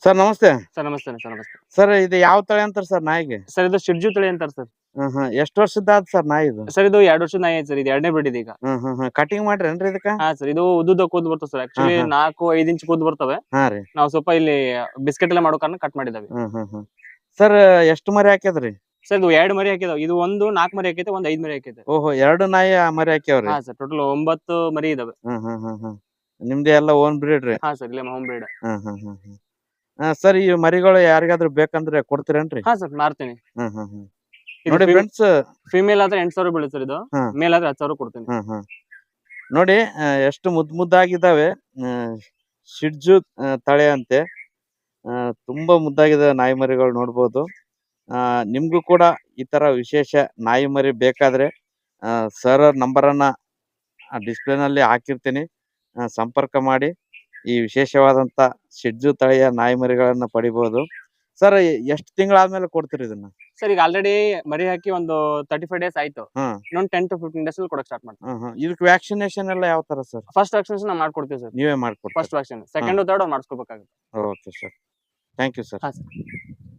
Sir ನಮಸ್ತೆ. Sir ನಮಸ್ತೆ sir ನಮಸ್ತೆ. ಸರ್ ಇದು ಯಾವ ತಳಿ ಅಂತಾರ ಸರ್ ನಾಯಿಗೆ? ಸರ್ ಇದು ಶಿಡ್ಜು ತಳಿ ಅಂತಾರೆ ಸರ್. ಎಷ್ಟು ವರ್ಷದ್ದಾದ ಸರ್ ನಾಯಿ ಇದು? ಸರ್ ಇದು 2 ವರ್ಷದ ನಾಯಿ ಐತೆ ಸರ್. ಇದು 2ನೇ ಬ್ರೀಡ್ ಇದೆ ಈಗ. ಕಟಿಂಗ್ ಮಾಡ್ರೇನ್ರಿ ಇದಕ್ಕ? ಹಾ ಸರ್, ಇದು ಉದ್ದುದ ಕೂದಲು ಬರ್ತದೆ ಸರ್. ಆಕ್ಚುಲಿ 4-5 ಇಂಚ್ ಕೂದಲು ಬರ್ತವೆ. ಹಾ ರೀ. ನಾವು ಸ್ವಲ್ಪ ಇಲ್ಲಿ ಬಿಸ್ಕೆಟ್ ಎಲ್ಲ ಮಾಡೋ ಕಾರಣ ಕಟ್ ಮಾಡಿದಾವೆ. ಸರ್ ಎಷ್ಟು ಮರಿ ಹಾಕ್ಯದ್ರಿ? ಸರ್ ಇದು 2 ಮರಿ ಹಾಕಿದಾವೆ. ಇದು ಒಂದು 4 ಮರಿ ಹಾಕೈತೆ, ಒಂದು 5 ಮರಿ ಹಾಕೈತೆ. ಓಹೋ, 2 ನಾಯಿ ಮರಿ ಹಾಕ್ಯಾವ್ರಿ? ಹಾ ಸರ್, ಟೋಟಲ್ 9 ಮರಿ ಇದಾವೆ. ನಿಮ್ದೇ ಎಲ್ಲ ಓನ್ ಬ್ರೀಡ್ ರೀ? ಹಾ ಸರ್, ಇಲ್ಲೇ ಹೋಮ್ ಬ್ರೀಡ್. ಸರ್ ಈ ಮರಿಗಳು ಯಾರಿಗಾದ್ರೂ ಬೇಕಂದ್ರೆ ಕೊಡ್ತೀರೇನ್ರಿ? ಹಾ ಸರ್, ಮಾರ್ತೀನಿ. ನೋಡಿ ಫ್ರೆಂಡ್ಸ್, ಫಿಮೇಲ್ ಆದ್ರೆ 8,000 ಬೀಳುತ್ತೆ ಸರ್. ಇದು ಮೇಲ್ ಆದ್ರೆ 10,000 ಕೊಡ್ತೀನಿ. ನೋಡಿ ಎಷ್ಟು ಮುದ್ದಾಗಿದ್ದಾವೆ. ಶಿಡ್ಜು ತಳಿ ಅಂತೆ. ತುಂಬಾ ಮುದ್ದಾಗಿದೆ ನಾಯಿ ಮರಿಗಳು ನೋಡ್ಬೋದು. ನಿಮ್ಗೂ ಕೂಡ ಈ ತರ ವಿಶೇಷ ನಾಯಿ ಮರಿ ಬೇಕಾದ್ರೆ ಸರ್ ನಂಬರನ್ನ ಡಿಸ್ಪ್ಲೇನಲ್ಲಿ ಹಾಕಿರ್ತೀನಿ. ಸಂಪರ್ಕ ಮಾಡಿ ಈ ವಿಶೇಷವಾದಂತ ಶಿಡ್ಜು ತಳಿಯ ನಾಯಿ ಮರಿಗಳನ್ನ ಪಡಿಬಹುದು. ಸರ್ ಎಷ್ಟು ತಿಂಗಳಾದ್ಮೇಲೆ ಕೊಡ್ತೀರಿ ಇದನ್ನ? ಸರ್ ಈಗ ಆಲ್ರೆಡಿ ಮರಿ ಹಾಕಿ ಒಂದು 35 ಡೇಸ್ ಆಯ್ತು. ಇನ್ನೊಂದು 10 to 15 ಡೇಸ್ ಅಲ್ಲಿ ಕೊಡಕ್ ಸ್ಟಾರ್ಟ್ ಮಾಡ್ತೀವಿ. ಇದಕ್ಕೆ ವ್ಯಾಕ್ಸಿನೇಷನ್ ಎಲ್ಲ ಯಾವ ತರ ಸರ್? ಫಸ್ಟ್ ವ್ಯಾಕ್ಸಿನೇಷನ್ ನಾವು ಮಾಡ್ಕೊಡ್ತೀವಿ ಸರ್. ನೀವೇ ಮಾಡ್ಕೊಡ್ತೀರಾ? ಫಸ್ಟ್ ವ್ಯಾಕ್ಸಿನ್, ಸೆಕೆಂಡ್ ಥರ್ಡ್ ಅವ್ರು ಮಾಡಿಸ್ಕೋಬೇಕಾಗುತ್ತೆ. Okay sir, thank you sir. ಹಾ ಸರ್.